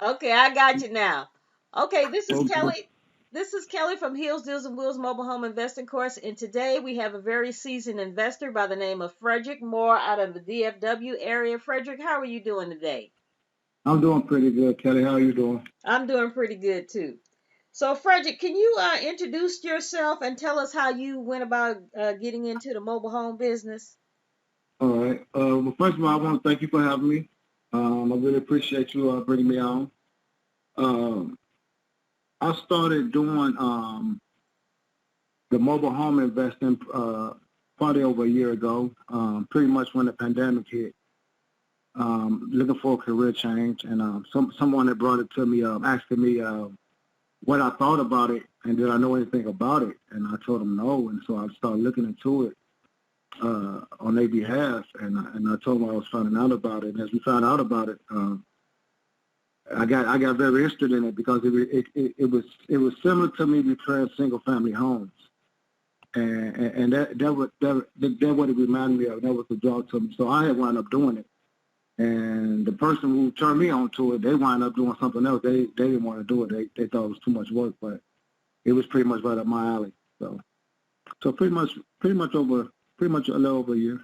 Okay, I got you now. Okay, this is Okay. Kelly. This is Kelly from Hills, Deals, and Wheels Mobile Home Investing Course. And today we have a very seasoned investor by the name of Frederick Moore out of the DFW area. Frederick, how are you doing today? I'm doing pretty good, Kelly. How are you doing? I'm doing pretty good too. So, Frederick, can you introduce yourself and tell us how you went about getting into the mobile home business? All right. Well, first of all, I want to thank you for having me. I really appreciate you bringing me on. Um, I started doing the mobile home investing probably over a year ago, pretty much when the pandemic hit. Looking for a career change, and someone that brought it to me, asking me what I thought about it and did I know anything about it, and I told them no, and so I started looking into it on their behalf, and I told them I was finding out about it. And as we found out about it, I got very interested in it because it was similar to me repairing single family homes, and that what it reminded me of. That was the draw to me. So I had wound up doing it, and the person who turned me on to it, they wound up doing something else. They didn't want to do it. They thought it was too much work, but it was pretty much right up my alley. So pretty much a little over a year.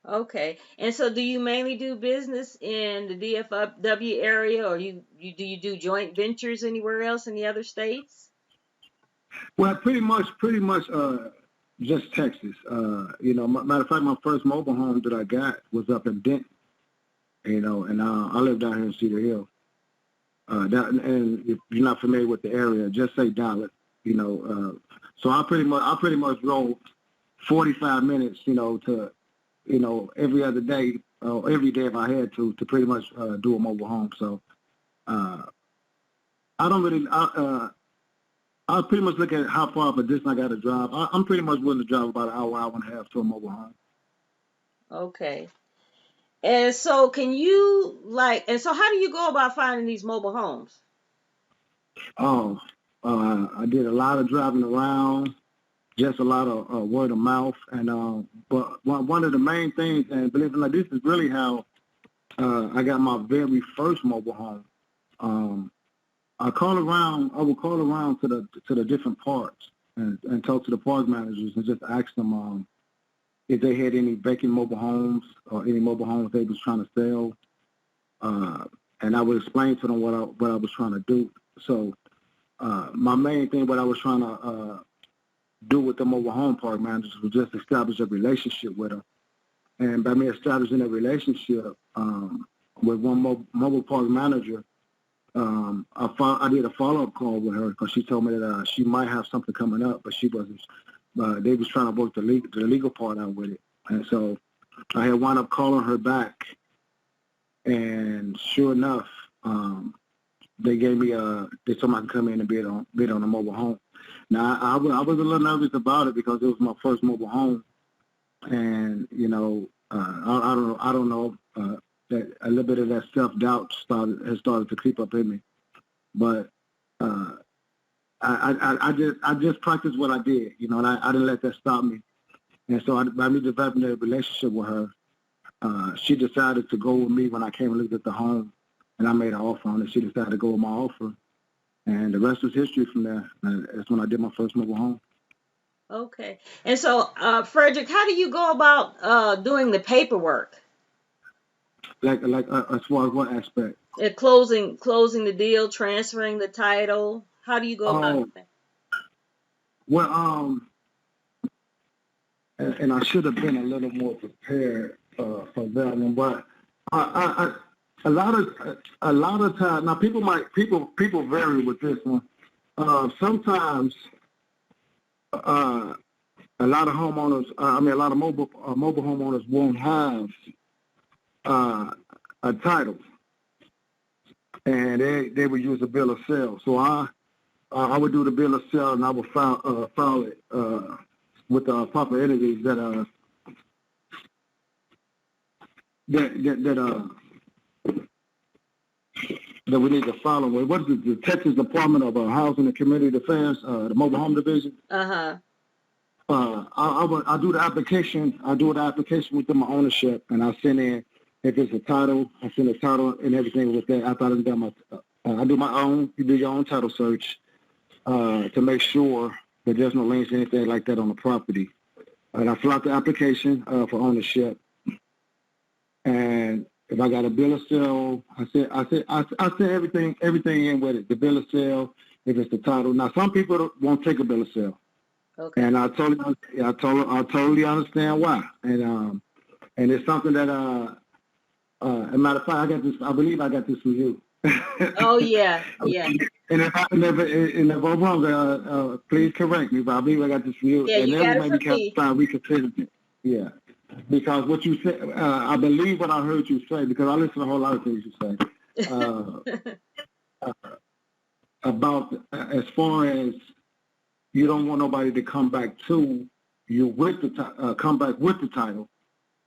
Okay. And so do you mainly do business in the DFW area, or you do joint ventures anywhere else in the other states? Well, pretty much, just Texas. Matter of fact, my first mobile home that I got was up in Denton. And I live down here in Cedar Hill. And if you're not familiar with the area, just say Dallas. So I pretty much drove 45 minutes, every other day, or every day if I had to pretty much do a mobile home. So uh, I don't really. I pretty much look at how far of a distance I got to drive. I'm pretty much willing to drive about an hour and a half to a mobile home. Okay. And so can you and so how do you go about finding these mobile homes? Oh, I did a lot of driving around, just a lot of word of mouth, and but one of the main things, and believe it or not, this is really how I got my very first mobile home. Um, I would call around to the different parks and talk to the park managers and just ask them if they had any vacant mobile homes or any mobile homes they was trying to sell. Uh, and I would explain to them what I was trying to do. So my main thing, what I was trying to do with the mobile home park managers was just establish a relationship with them. And by me establishing a relationship with one mobile park manager, I did a follow-up call with her because she told me that she might have something coming up, but she wasn't. They was trying to work the legal part out with it, and so I had wound up calling her back, and sure enough, they gave me they told me I could come in and bid on a mobile home. Now I was a little nervous about it because it was my first mobile home, and I don't know that a little bit of that self doubt has started to creep up in me. But uh, I just practiced what I did, and I didn't let that stop me. And so by me developing a relationship with her, she decided to go with me when I came and looked at the home, and I made an offer on it. She decided to go with my offer, and the rest was history from there. And that's when I did my first mobile home. Okay. And so Frederick, how do you go about doing the paperwork? As far as what aspect? Closing the deal, transferring the title. How do you go about Oh, that? well, and I should have been a little more prepared for that one, but I a lot of time now people vary with this one. Sometimes uh, a lot of homeowners, a lot of mobile homeowners won't have uh, a title, and they would use a bill of sale. So I would do the bill of sale, and I would file it with the proper entities that that we need to follow. What is it, the Texas Department of Housing and Community Affairs, the Mobile Home Division? Uh-huh. I do the application. I do the application within my ownership, and I send in if it's a title. I send a title and everything with that. After I done my I do my own. You do your own title search to make sure that there's no liens or anything like that on the property. And I fill out the application for ownership. And if I got a bill of sale, I said everything in with it. The bill of sale, if it's the title. Now, some people won't take a bill of sale. Okay. And I totally understand why. And it's something that as a matter of fact, I got this. I believe I got this from you. Oh yeah. And if I'm wrong, please correct me. But I believe I got this from you. Yeah, and you got it from me. Reconsider it. Yeah, because what you said, I believe what I heard you say, because I listen to a whole lot of things you say about as far as you don't want nobody to come back to you with the come back with the title,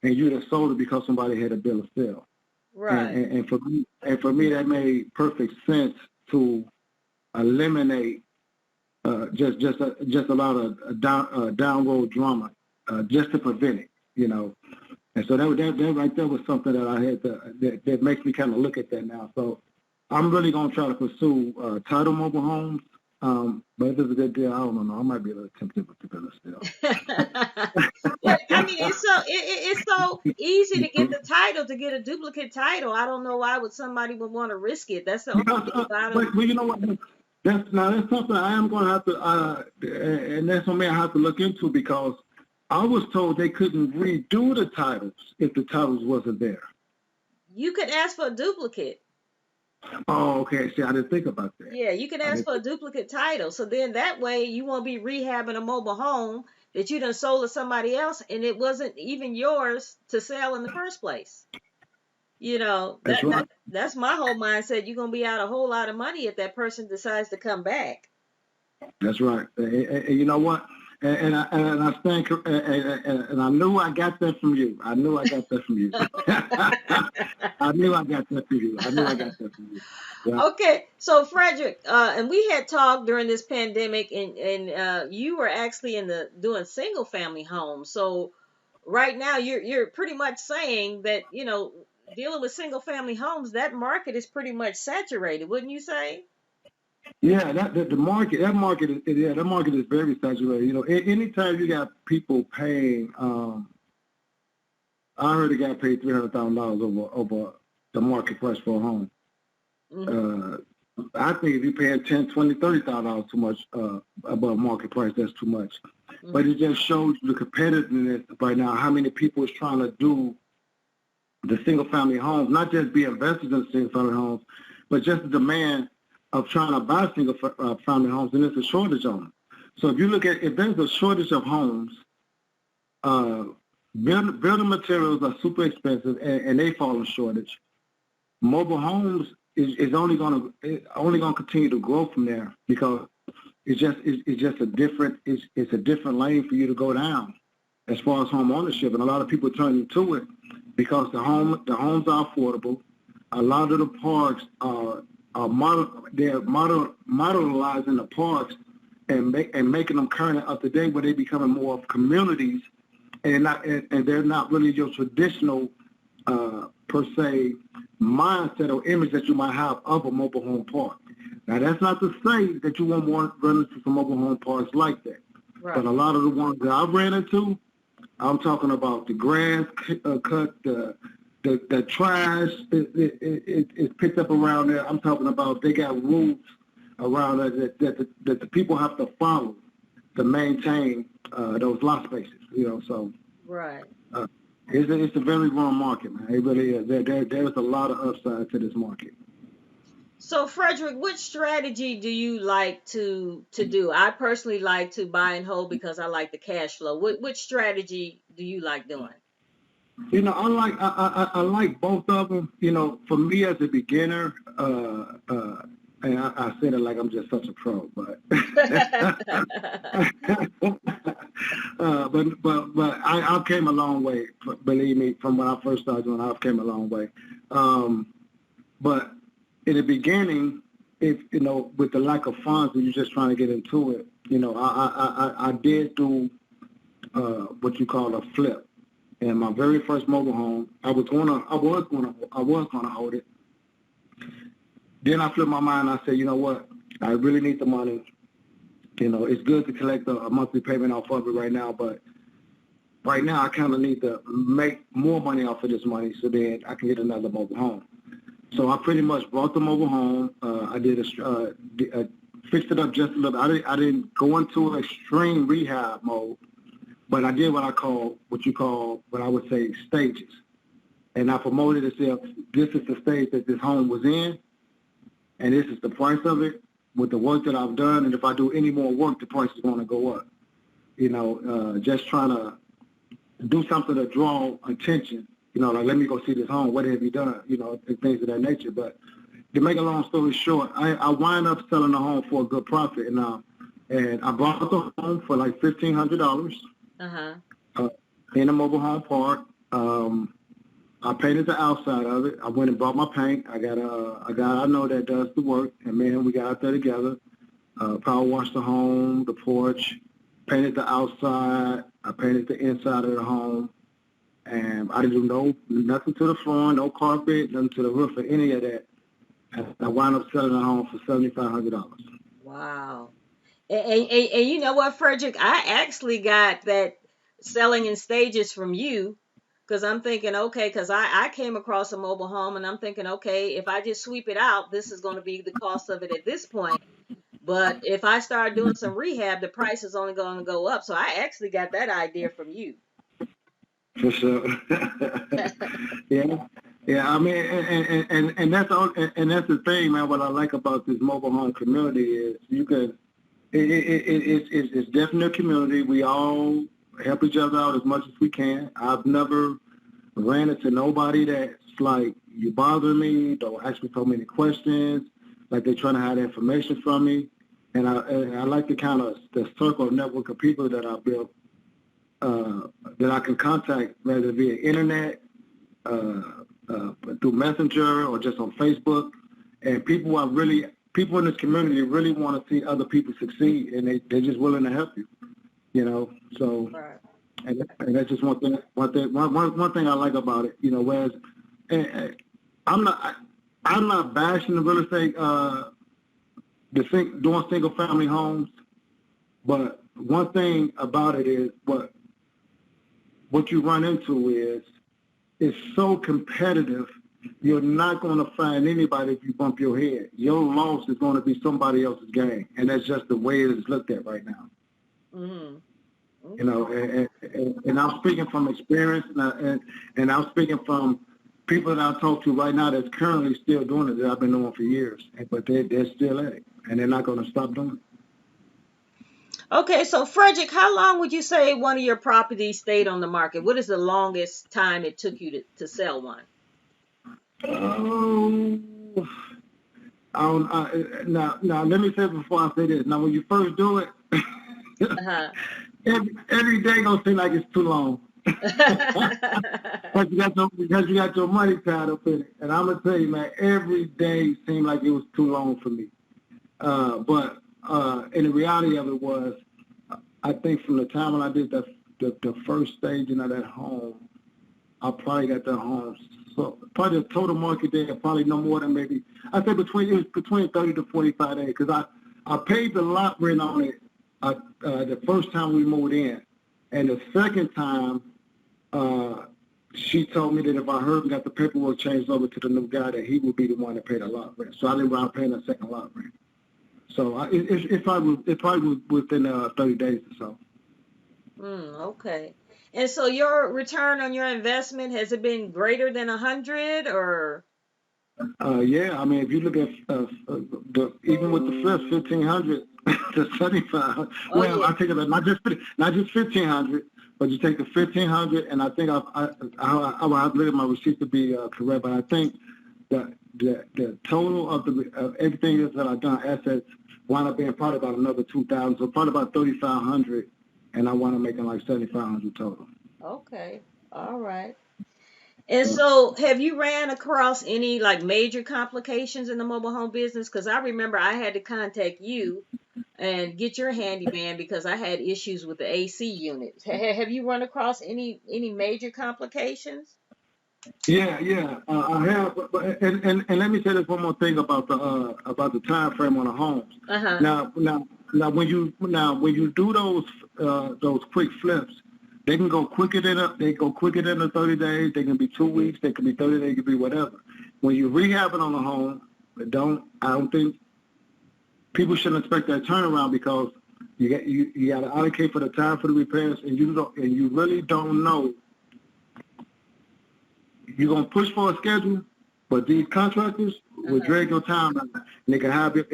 and you'd have sold it because somebody had a bill of sale. Right. And for me, that made perfect sense to eliminate just a lot of downroad drama, just to prevent it, you know. And so that right there was something that I had that makes me kind of look at that now. So I'm really gonna try to pursue title mobile homes. But if it's a good deal, I don't know. I might be a little tempted with the bill of sale. Well, I mean, it's so easy to get the title, to get a duplicate title. I don't know why somebody would want to risk it. That's the only thing about it. But you know what? That's something I am going to have to, and that's something I have to look into, because I was told they couldn't redo the titles if the titles wasn't there. You could ask for a duplicate. Oh, okay. See, I didn't think about that. Yeah, you can ask for a duplicate title. So then that way you won't be rehabbing a mobile home that you done sold to somebody else and it wasn't even yours to sell in the first place. You know, that's my whole mindset. You're going to be out a whole lot of money if that person decides to come back. That's right. And you know what? And I stand, and I knew I got that from you. I knew I got that from you. Yeah. Okay, so Frederick, and we had talked during this pandemic, and you were actually doing single family homes. So right now, you're pretty much saying that, you know, dealing with single family homes, that market is pretty much saturated, wouldn't you say? Yeah, that market is very saturated. You know, anytime you got people paying, I heard a guy paid $300,000 over the market price for a home. Mm-hmm. I think if you're paying $10,000, $20,000, $30,000 too much above market price, that's too much. Mm-hmm. But it just shows the competitiveness right now. How many people is trying to do the single family homes, not just be investors in single family homes, but just the demand of trying to buy single family homes, and there's a shortage on them. So if you look at, if there's a shortage of homes, building materials are super expensive, and they fall in shortage. Mobile homes is only going to continue to grow from there, because it's a different lane for you to go down as far as home ownership, and a lot of people turn to it because the homes are affordable. A lot of the parks are modernizing the parks and making them current up to date, where they becoming more of communities, and they're not really your traditional per se mindset or image that you might have of a mobile home park. Now, that's not to say that you won't want to run into some mobile home parks like that. Right. But a lot of the ones that I've ran into, I'm talking about the grass cut, the trash is picked up around there. I'm talking about they got rules around that the people have to follow to maintain those lot spaces. You know, so right. It's a very growing market, man. It really is. There's a lot of upside to this market. So, Frederick, which strategy do you like to do? I personally like to buy and hold because I like the cash flow. Which strategy do you like doing? You know, I like both of them. You know, for me as a beginner, and I said it like I'm just such a pro, but but I came a long way. Believe me, from when I first started doing, I came a long way. But in the beginning, if you know, with the lack of funds and you're just trying to get into it, you know, I did do what you call a flip. And my very first mobile home, I was gonna hold it. then I flipped my mind. I said, you know what? I really need the money. You know, it's good to collect a monthly payment off of it right now, but right now I kind of need to make more money off of this money so that I can get another mobile home. So I pretty much bought the mobile home. I did fixed it up just a little. I didn't go into extreme rehab mode, but I did what I would say stages. And I promoted it as if this is the stage that this home was in, and this is the price of it with the work that I've done. And if I do any more work, the price is going to go up. You know, just trying to do something to draw attention. You know, like, let me go see this home. What have you done? You know, and things of that nature. But to make a long story short, I wind up selling the home for a good profit. And I bought the home for like $1,500 in a mobile home park. I painted the outside of it. I went and bought my paint. I got a guy I know that does the work. And, man, we got out there together. Power washed the home, the porch, painted the outside. I painted the inside of the home. And I didn't do nothing to the floor, no carpet, nothing to the roof or any of that. And I wound up selling the home for $7,500. Wow. And you know what, Frederick? I actually got that selling in stages from you, because I'm thinking, okay, because I came across a mobile home and I'm thinking, okay, if I just sweep it out, this is going to be the cost of it at this point. But if I start doing some rehab, the price is only going to go up. So I actually got that idea from you. For sure. Yeah. Yeah, I mean, and that's the thing, man. What I like about this mobile home community is it's definitely a community. We all help each other out as much as we can. I've never ran into nobody that's like, you bother me, don't ask me so many questions, like they're trying to hide information from me. And I like the circle of network of people that I built, that I can contact, whether via internet, through Messenger or just on Facebook. And people in this community really want to see other people succeed, and they're just willing to help you, you know. So, Right. and that's just one thing I like about it, you know. Whereas, I'm not bashing the real estate, doing single family homes, but one thing about it is what you run into is it's so competitive. You're not going to find anybody if you bump your head. Your loss is going to be somebody else's gain, and that's just the way it is looked at right now. Mm-hmm. You know, and I'm speaking from experience, and I'm speaking from people that I talk to right now that's currently still doing it, that I've been doing for years, but they're still at it, and they're not going to stop doing it. Okay, so Frederick, how long would you say one of your properties stayed on the market? What is the longest time it took you to sell one? Now, let me say before I say this. Now, when you first do it, every day gonna seem like it's too long. because you got your money tied up in it. And I'm gonna tell you, man, every day seemed like it was too long for me. But and the reality of it was, I think from the time when I did the first staging of that home, I probably got that home. So probably the total market there, probably no more than maybe, I say between 30 to 45 days, because I paid the lot rent on it the first time we moved in. And the second time, she told me that if I heard and got the paperwork changed over to the new guy, that he would be the one that paid the lot rent. So I didn't mind paying the second lot rent. So it probably was within 30 days or so. Okay. And so your return on your investment, has it been greater than 100 or? Yeah, I mean, if you look at even with the first 1,500 to 75, well, yeah. I take it not just 1,500, but you take the 1,500, and I think I have to look at my receipt to be correct, but I think the total of everything that I've done, assets, wound up being probably about another 2,000, so probably about 3,500, and I wound up making like 7,500 total. Okay, all right. And so, have you ran across any like major complications in the mobile home business? Because I remember I had to contact you and get your handyman because I had issues with the AC unit. Have you run across any major complications? Yeah. I have, and let me say this one more thing about the time frame on the homes. Uh-huh. Now, when you do those quick flips, they can go quicker than the 30 days. They can be 2 weeks. They can be 30 days. They can be whatever. When you rehab it on a home, I don't think people shouldn't expect that turnaround because you got to allocate for the time for the repairs, and you really don't know. You're gonna push for a schedule, but these contractors will drag your time out, and they can have it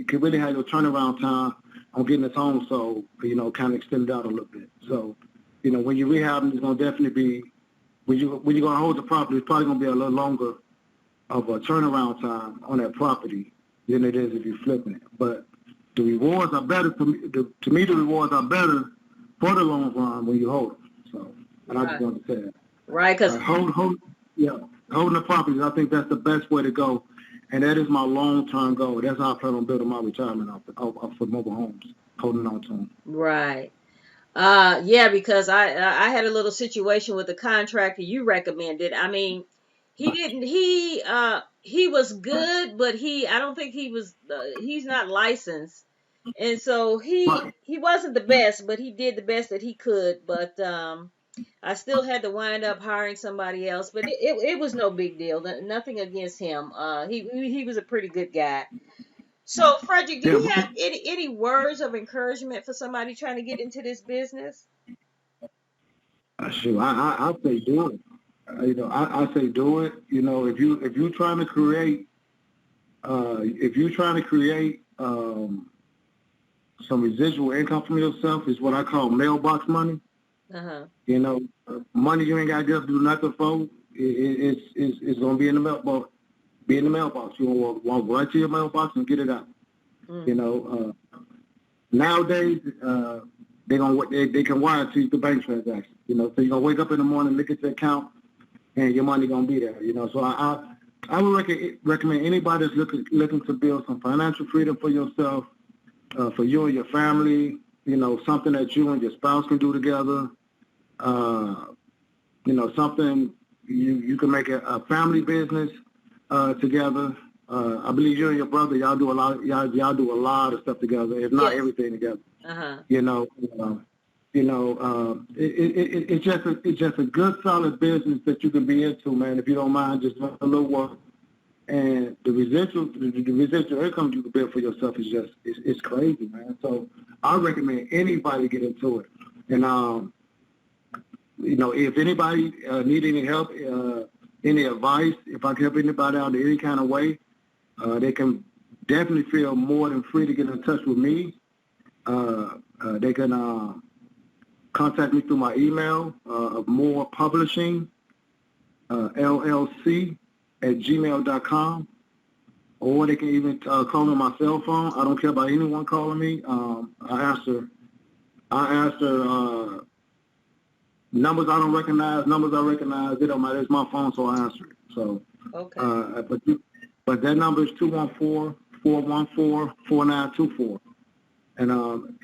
can really have your turnaround time on getting this home, so kind of extend it out a little bit. So, when you rehab, it's gonna definitely be when you're gonna hold the property, it's probably gonna be a little longer of a turnaround time on that property than it is if you're flipping it. But the rewards are better to me. To me, the rewards are better for the long run when you hold them. So, and I just wanted to say that. Right, because Holding the properties, I think that's the best way to go, and that is my long-term goal. That's how I plan on building my retirement off for mobile homes, holding on to them. right. Yeah, because I had a little situation with the contractor you recommended. I mean, he didn't he was good, but I don't think he's not licensed. And so Right. he wasn't the best, but he did the best that he could. But I still had to wind up hiring somebody else, but it was no big deal. Nothing against him. He was a pretty good guy. So, Frederick, do Yeah. you have any words of encouragement for somebody trying to get into this business? Sure. I say do it. I say do it. If you're trying to create some residual income from yourself, is what I call mailbox money. Uh-huh. Money you ain't got to just do nothing for. It's gonna be in the mailbox. Be in the mailbox. You want right to your mailbox and get it out. Mm. Nowadays they can wire to you through bank transactions. So you're gonna wake up in the morning, look at your account, and your money gonna be there. So I would recommend anybody that's looking to build some financial freedom for yourself, for you and your family. Something that you and your spouse can do together. Something you can make a family business together. I believe you and your brother, y'all do a lot of stuff together, if not Yes. everything together. Uh-huh. It's just a good solid business that you can be into, man. If you don't mind just a little work, and the residual income you can build for yourself is just it's crazy, man. So I recommend anybody get into it. And if anybody need any help, any advice, if I can help anybody out in any kind of way, they can definitely feel more than free to get in touch with me. They can contact me through my email of More Publishing, LLC @gmail.com, or they can even call me on my cell phone. I don't care about anyone calling me. I answer numbers I don't recognize, numbers I recognize. It don't matter. It's my phone, so I answer it. So, Okay. but that number is 214-414-4924. And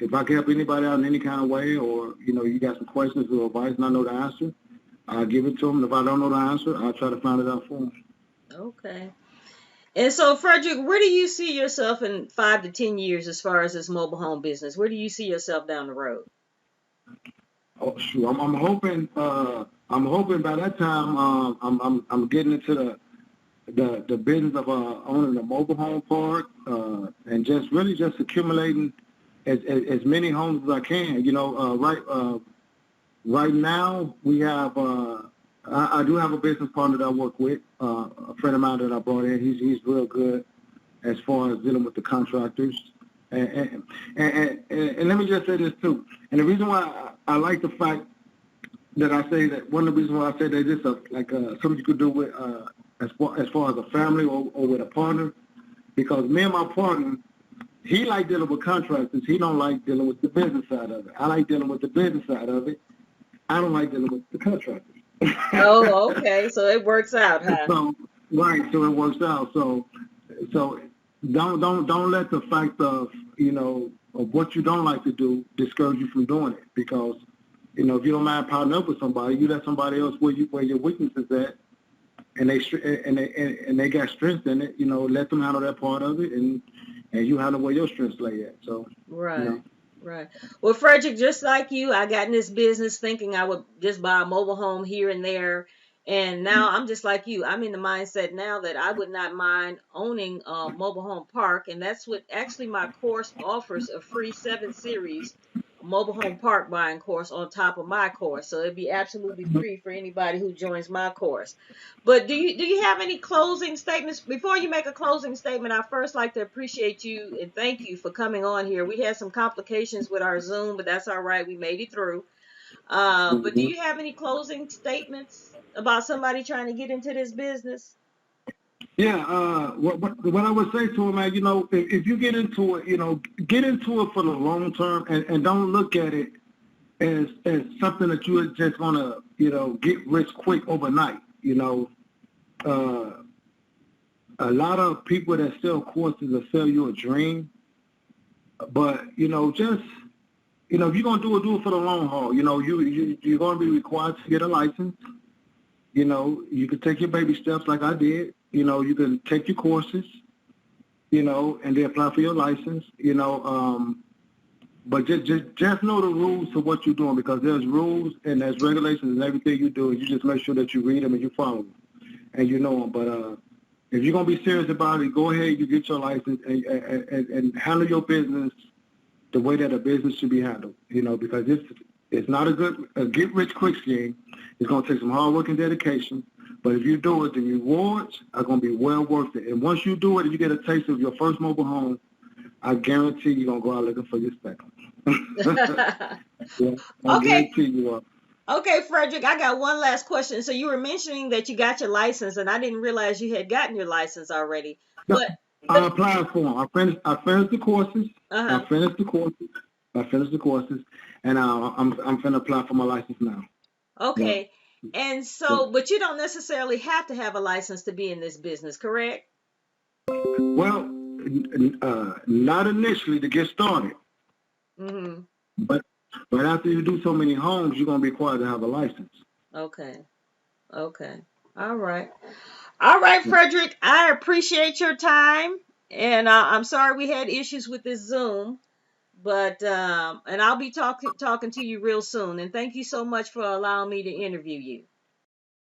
if I can help anybody out in any kind of way, or you got some questions or advice and I know the answer, I'll give it to them. If I don't know the answer, I'll try to find it out for them. Okay. And so, Frederick, where do you see yourself in 5 to 10 years as far as this mobile home business? Where do you see yourself down the road? Oh, shoot. I'm hoping by that time I'm getting into the business of owning a mobile home park and just accumulating as many homes as I can. Right now we have I do have a business partner that I work with, a friend of mine that I brought in. He's real good as far as dealing with the contractors. And let me just say this too. And the reason why I like the fact that I say that, one of the reasons why I say that this is something you could do with as far as a family or with a partner, because me and my partner, he like dealing with contractors. He don't like dealing with the business side of it. I like dealing with the business side of it. I don't like dealing with the contractors. Oh, okay. So it works out, huh? So it works out. So don't let the fact of what you don't like to do discourage you from doing it, because if you don't mind partnering up with somebody, you let somebody else where your weakness is at, they got strength in it, let them handle that part of it, and you handle where your strengths lay at. So, right. Right. Well, Frederick, just like you, I got in this business thinking I would just buy a mobile home here and there. And now I'm just like you. I'm in the mindset now that I would not mind owning a mobile home park. And that's what actually my course offers, a free 7 series mobile home park buying course on top of my course. So it'd be absolutely free for anybody who joins my course. But do you have any closing statements? Before you make a closing statement, I first like to appreciate you and thank you for coming on here. We had some complications with our Zoom, but that's all right. We made it through. But do you have any closing statements about somebody trying to get into this business? Yeah, what I would say to him, man, if you get into it, get into it for the long term, and don't look at it as something that you are just gonna, get rich quick overnight. A lot of people that sell courses will sell you a dream, but just if you're gonna do it for the long haul. You're gonna be required to get a license. You can take your baby steps like I did. You can take your courses, and then apply for your license. But just know the rules of what you're doing, because there's rules and there's regulations and everything you do. You just make sure that you read them and you follow them and you know them. But if you're gonna be serious about it, go ahead, you get your license and handle your business the way that a business should be handled. Because it's not a get rich quick scheme. It's gonna take some hard work and dedication. But if you do it, the rewards are gonna be well worth it. And once you do it and you get a taste of your first mobile home, I guarantee you're gonna go out looking for your second. Yeah, I Okay. guarantee you are. Okay, Frederick, I got one last question. So you were mentioning that you got your license, and I didn't realize you had gotten your license already. Yeah, But I applied for them. I finished the courses. uh-huh. I finished the courses, and I'm finna apply for my license now. Yeah. Okay. And Yeah. so, but you don't necessarily have to have a license to be in this business, correct? Well, not initially to get started, Mm-hmm. but after you do so many homes, you're gonna be required to have a license. Okay. Okay. All right. All right, Frederick, I appreciate your time. And I'm sorry we had issues with this Zoom, but and I'll be talking to you real soon. And thank you so much for allowing me to interview you.